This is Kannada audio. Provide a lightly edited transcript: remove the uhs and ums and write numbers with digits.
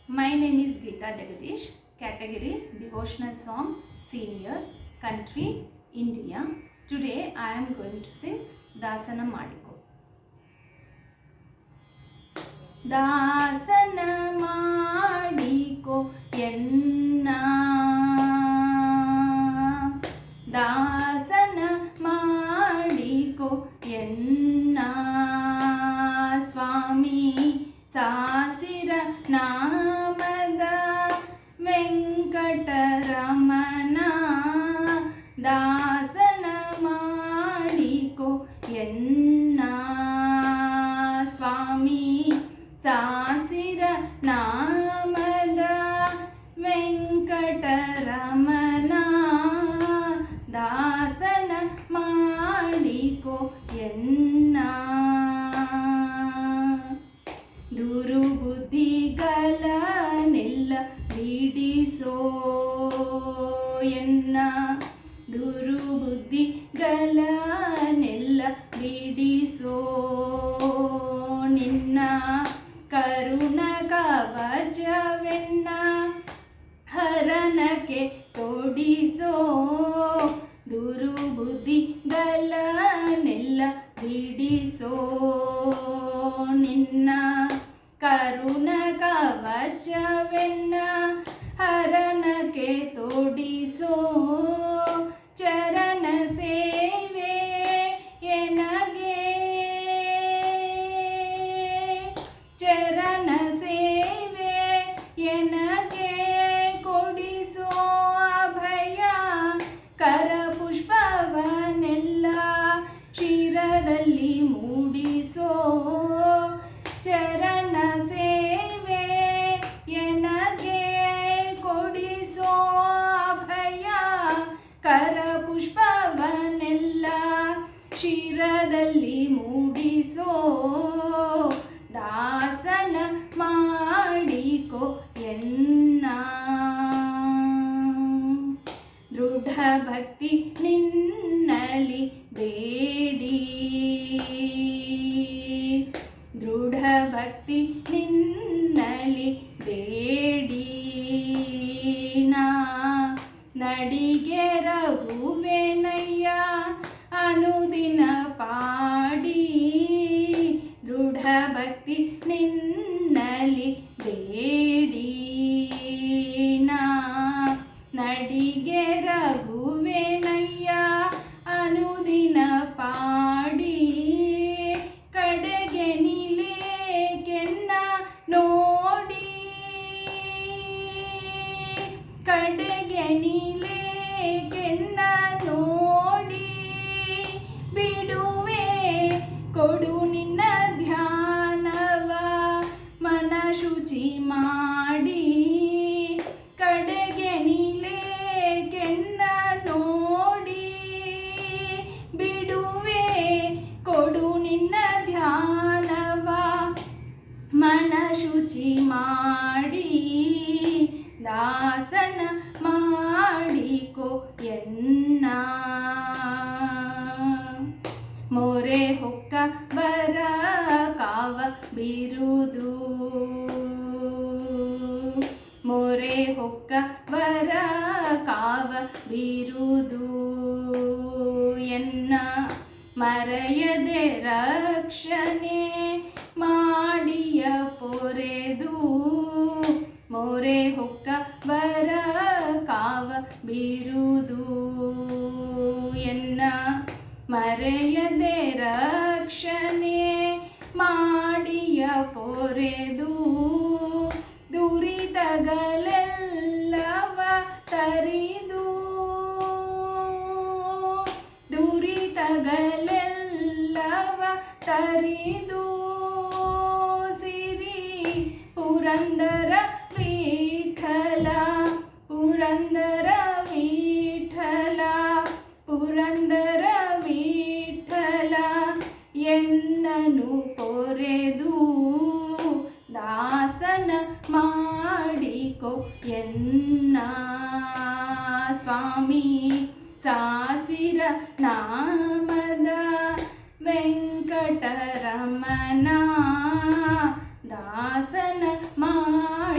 My name is Geeta Jagadish, category Devotional Song, Seniors, Country, India. Today I am going to sing Dasana Madiko. Dasana Madiko Yenna Dasana Madiko Yenna Swami Sasira Namada Venkataramana Dasana Madiko Yenna Swami ಸಾಸಿರ ನಾಮದ ವೆಂಕಟರಮಣ ದಾಸನ ಮಾಡಿಕೊ ಎನ್ನ ದುರುಬುದ್ಧಿಗಳನ್ನೆಲ್ಲ ಬಿಡಿಸೋ ಎನ್ನ ದುರುಬುದ್ಧಿಗಳನ್ನೆಲ್ಲ ಬಿಡಿಸೋ ನಿನ್ನ ಕರುಣ ಕವಚವೆನ್ನ ಹರನಕ್ಕೆ ತೊಡಿಸೋ ದುರುಬುದ್ಧಿಗಳನ್ನೆಲ್ಲ ಬಿಡಿಸೋ ನಿನ್ನ ಕರುಣ ಕವಚವೆನ್ನ ಹರನಕ್ಕೆ ತೊಡಿಸೋ ಚರಣ ಸೇವೆ ಎನಗೆ ಚರಣ ಸೇವೆ ಎನಗೆ ಕೊಡಿಸೋ ಅಭಯ ಕರಪುಷ್ಪವನ್ನೆಲ್ಲ ಶಿರದಲ್ಲಿ ಮೂಡಿಸೋ ಚರಣ ಸೇವೆ ಎನಗೆ ಕೊಡಿಸೋ ಅಭಯ ಕರಪುಷ್ಪವನ್ನೆಲ್ಲ ಶಿರದಲ್ಲಿ ಮೂಡಿಸೋ ದಾಸನ ಮಾಡಿಕೊ ಎನ್ನ ದೃಢ ಭಕ್ತಿ ನಿನ್ನಲಿ ಬೇಡಿ ದೃಢ ಭಕ್ತಿ ನಿನ್ನಲಿ ಬೇಡಿ ನಾ ನಡಿಗೆ ರಘುವೆನಯ್ಯ ಅನುದಿನ ಪಾಡಿ ದೃಢ ಭಕ್ತಿ ನಿನ್ನಲಿ ಬೇಡಿ ನಾ ನಡಿಗೆ ರಘುವೆನಯ್ಯ ಅನುದಿನ ಪಾಡಿ ಕಡೆಗೆ ನಿಲೇಕೆನ್ನ ನೋಡಿ ಕಡೆಗೆ ನಿಲೇಕೆನ್ನ ನೋಡಿ ಬಿಡುವೆ ಕೊಡು ನಿನ್ನ ಧ್ಯಾನವ ಮನ ಶುಚಿ ಮಾಡಿ ಕಡೆಗೆ ನಿಲೇಕೆನ್ನ ನೋಡಿ ಬಿಡುವೆ ಕೊಡು ನಿನ್ನ ಧ್ಯಾನವ ಮನ ಶುಚಿ ಮಾಡಿ ದಾಸನ ಮಾಡಿಕೊ ಎನ್ನ ಮೊರೆ ಹೊಕ್ಕ ಬರ ಕಾವ ಬಿರುದು ಮೊರೆ ಹೊಕ್ಕ ಬರ ಕಾವ ಬಿರುದು ಎನ್ನ ಮರೆಯದೆ ರಕ್ಷಣೆ ಮಾಡಿಯ ಪೊರೆದು ಮೊರೆ ಹೊಕ್ಕ ಬರ ಕಾವ ಬಿರುದು ಎನ್ನ ಮರೆಯದೆ ರಕ್ಷಣೆ ಮಾಡಿಯ ಪೊರೆದು ದುರಿತಗಳೆಲ್ಲವ ತರಿದು ದುರಿತಗಳೆಲ್ಲವ ತರಿದು ಸಿರಿ ಪುರಂದರ ವಿಠಲ ಪುರಂದರ ವಿಠಲ ಪುರಂದರ ವಿಠಲ ಎನ್ನನು ಪೊರೆದು ದಾಸನ ಮಾಡಿಕೊ ಎನ್ನ ಸ್ವಾಮಿ ಸಾಸಿರ ನಾಮದ ವೆಂಕಟರಮಣ ದಾಸನ ಮಾಡಿ